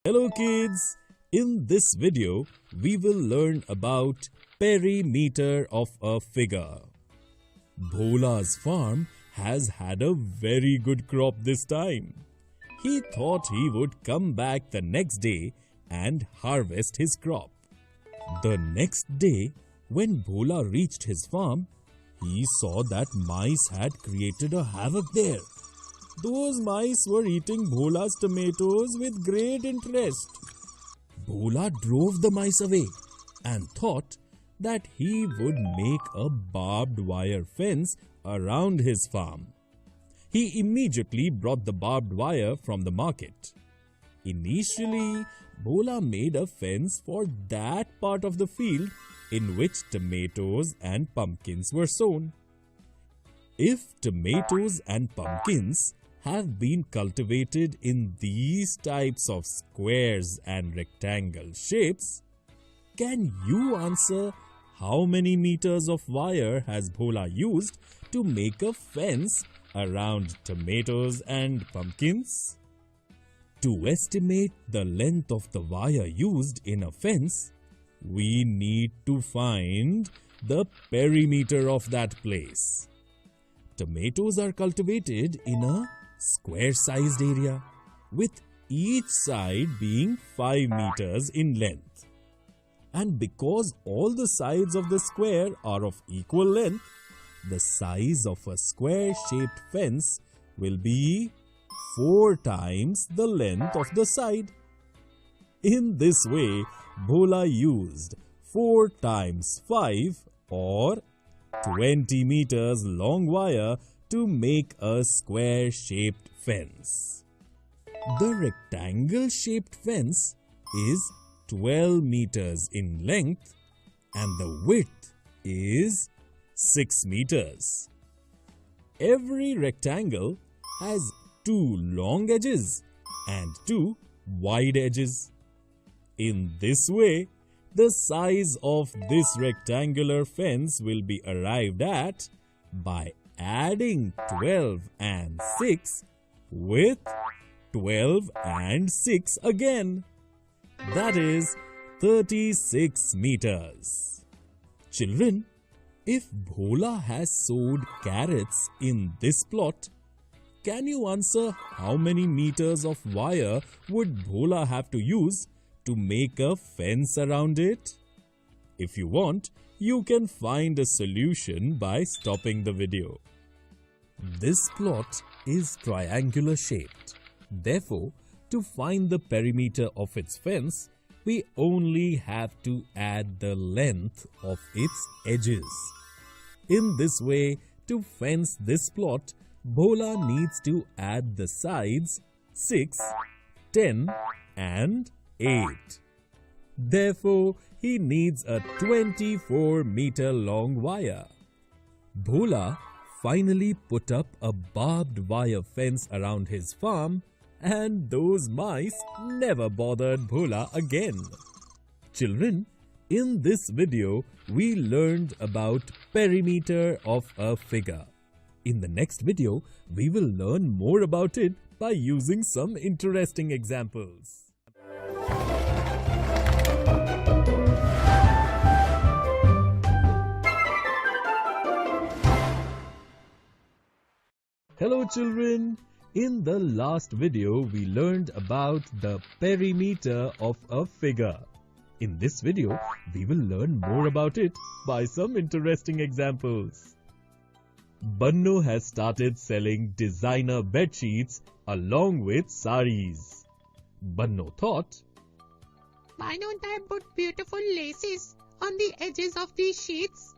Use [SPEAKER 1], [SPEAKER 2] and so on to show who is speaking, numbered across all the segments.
[SPEAKER 1] Hello kids! In this video, we will learn about perimeter of a figure. Bhola's farm has had a very good crop this time. He thought he would come back the next day and harvest his crop. The next day, when Bhola reached his farm, he saw that mice had created a havoc there. Those mice were eating Bhola's tomatoes with great interest. Bhola drove the mice away and thought that he would make a barbed wire fence around his farm. He immediately brought the barbed wire from the market. Initially, Bhola made a fence for that part of the field in which tomatoes and pumpkins were sown. If tomatoes and pumpkins have been cultivated in these types of squares and rectangle shapes, can you answer how many meters of wire has Bhola used to make a fence around tomatoes and pumpkins? To estimate the length of the wire used in a fence, we need to find the perimeter of that place. Tomatoes are cultivated in a square-sized area, with each side being 5 meters in length. And because all the sides of the square are of equal length, the size of a square-shaped fence will be 4 times the length of the side. In this way, Bhola used 4 times 5 or 20 meters long wire to make a square-shaped fence. The rectangle-shaped fence is 12 meters in length and the width is 6 meters. Every rectangle has 2 long edges and 2 wide edges. In this way, the size of this rectangular fence will be arrived at by adding 12 and 6 with 12 and 6 again. That is 36 meters. Children, if Bhola has sowed carrots in this plot, can you answer how many meters of wire would Bhola have to use to make a fence around it? If you want, you can find a solution by stopping the video. This plot is triangular shaped. Therefore, to find the perimeter of its fence, we only have to add the length of its edges. In this way, to fence this plot, Bhola needs to add the sides 6, 10 and 8. Therefore, he needs a 24-meter long wire. Bhola finally put up a barbed wire fence around his farm, and those mice never bothered Bhola again. Children, in this video, we learned about perimeter of a figure. In the next video, we will learn more about it by using some interesting examples. Hello children! In the last video, we learned about the perimeter of a figure. In this video, we will learn more about it by some interesting examples. Banno has started selling designer bedsheets along with saris. Banno thought,
[SPEAKER 2] why don't I put beautiful laces on the edges of these sheets?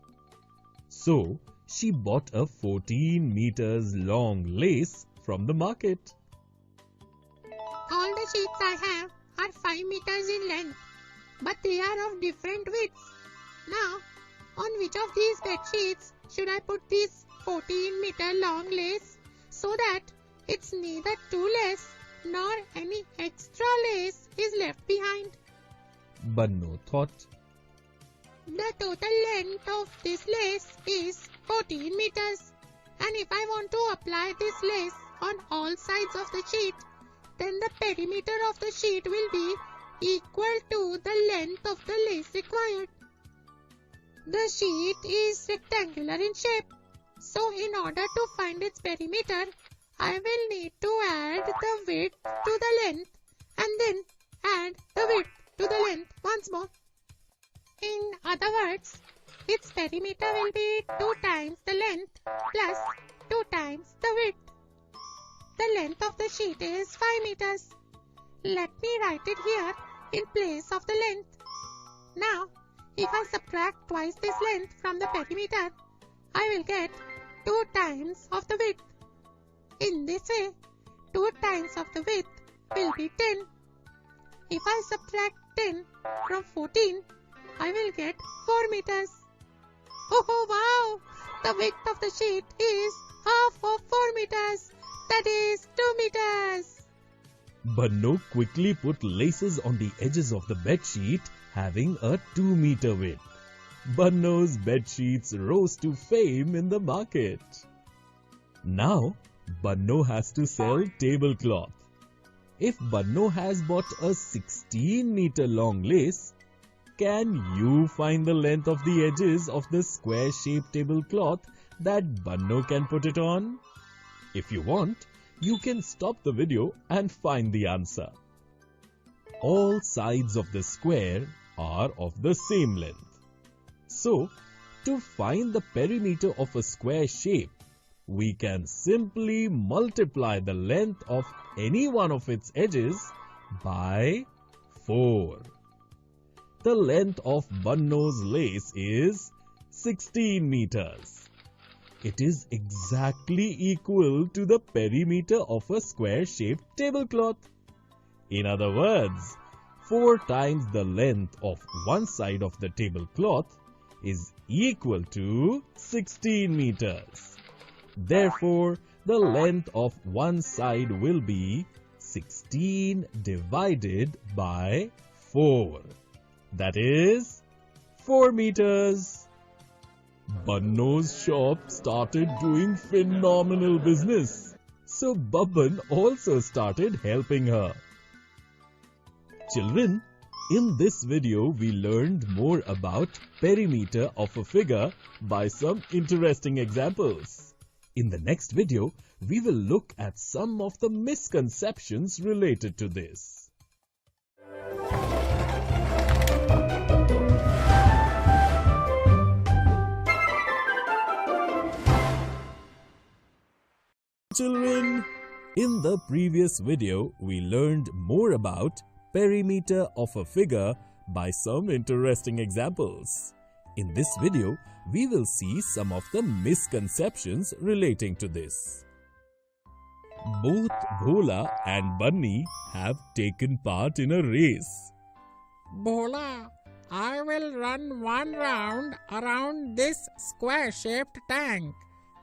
[SPEAKER 1] So, she bought a 14 meters long lace from the market.
[SPEAKER 2] All the sheets I have are 5 meters in length, but they are of different widths. Now, on which of these bed sheets should I put this 14-meter long lace so that it's neither too less nor any extra lace is left behind?
[SPEAKER 1] Banno thought,
[SPEAKER 2] the total length of this lace is 14 meters, and if I want to apply this lace on all sides of the sheet, then the perimeter of the sheet will be equal to the length of the lace required. The sheet is rectangular in shape, so in order to find its perimeter, I will need to add the width to the length and then add the width to the length once more. In other words, its perimeter will be 2 times the length plus 2 times the width. The length of the sheet is 5 meters. Let me write it here in place of the length. Now, if I subtract twice this length from the perimeter, I will get 2 times of the width. In this way, 2 times of the width will be 10. If I subtract 10 from 14, I will get 4 meters. Oh wow! The width of the sheet is half of 4 meters. That is 2 meters.
[SPEAKER 1] Banno quickly put laces on the edges of the bedsheet having a 2-meter width. Banno's bedsheets rose to fame in the market. Now, Banno has to sell tablecloth. If Banno has bought a 16-meter long lace, can you find the length of the edges of the square-shaped tablecloth that Banno can put it on? If you want, you can stop the video and find the answer. All sides of the square are of the same length. So, to find the perimeter of a square shape, we can simply multiply the length of any one of its edges by 4. The length of Banno's lace is 16 meters. It is exactly equal to the perimeter of a square-shaped tablecloth. In other words, 4 times the length of one side of the tablecloth is equal to 16 meters. Therefore, the length of one side will be 16 divided by 4. That is 4 meters. Banno's shop started doing phenomenal business. So Babban also started helping her. Children, in this video we learned more about perimeter of a figure by some interesting examples. In the next video, we will look at some of the misconceptions related to this. Children, in the previous video, we learned more about perimeter of a figure by some interesting examples. In this video, we will see some of the misconceptions relating to this. Both Bhola and Bunny have taken part in a race.
[SPEAKER 2] Bhola, I will run 1 round around this square-shaped tank,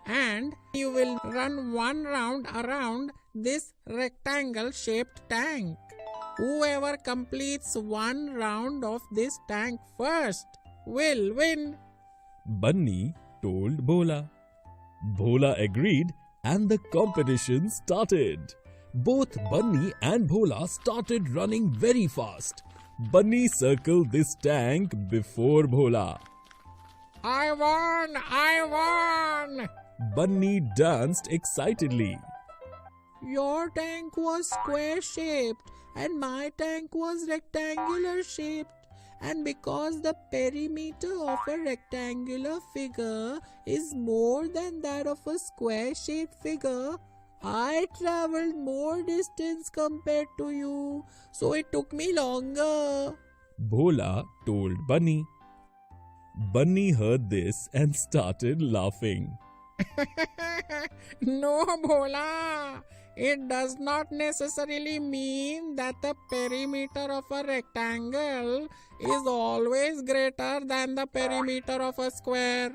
[SPEAKER 2] and you will run 1 round around this rectangle-shaped tank. Whoever completes 1 round of this tank first will win.
[SPEAKER 1] Bunny told Bhola. Bhola agreed and the competition started. Both Bunny and Bhola started running very fast. Bunny circled this tank before Bhola.
[SPEAKER 2] I won! I won!
[SPEAKER 1] Bunny danced excitedly.
[SPEAKER 2] Your tank was square-shaped and my tank was rectangular-shaped. And because the perimeter of a rectangular figure is more than that of a square-shaped figure, I traveled more distance compared to you, so it took me longer.
[SPEAKER 1] Bhola told Bunny. Bunny heard this and started laughing.
[SPEAKER 2] No, Bhola. It does not necessarily mean that the perimeter of a rectangle is always greater than the perimeter of a square.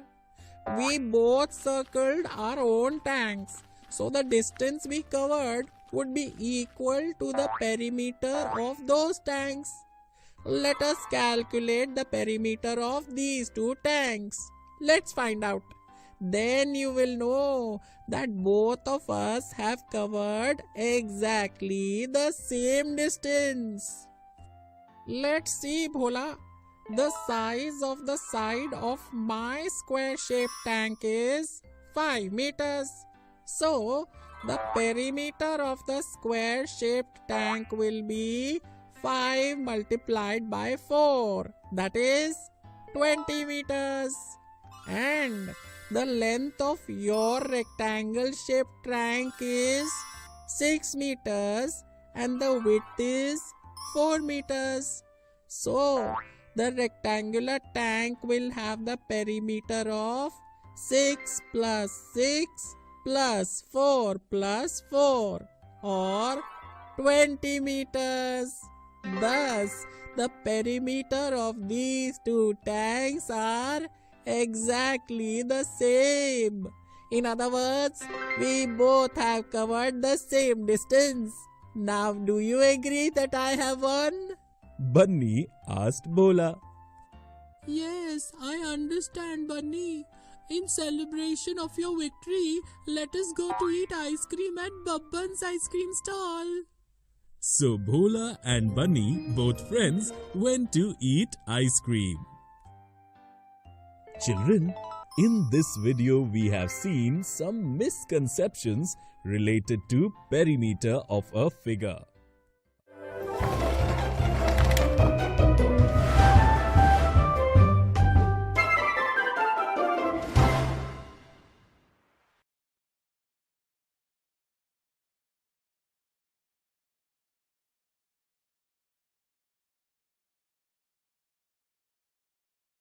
[SPEAKER 2] We both circled our own tanks, so the distance we covered would be equal to the perimeter of those tanks. Let us calculate the perimeter of these 2 tanks. Let's find out.
[SPEAKER 3] Then you will know that both of us have covered exactly the same distance. Let's see, Bhola. The size of the side of my square-shaped tank is 5 meters. So, the perimeter of the square-shaped tank will be 5 multiplied by 4. That is 20 meters. And the length of your rectangle-shaped tank is 6 meters and the width is 4 meters. So, the rectangular tank will have the perimeter of 6 plus 6 plus 4 plus 4 or 20 meters. Thus, the perimeter of these two tanks are exactly the same. In other words, we both have covered the same distance. Now, do you agree that I have won?
[SPEAKER 1] Bunny asked Bhola.
[SPEAKER 3] Yes, I understand, Bunny. In celebration of your victory, let us go to eat ice cream at Babban's ice cream stall.
[SPEAKER 1] So Bhola and Bunny, both friends, went to eat ice cream. Children, in this video we have seen some misconceptions related to perimeter of a figure.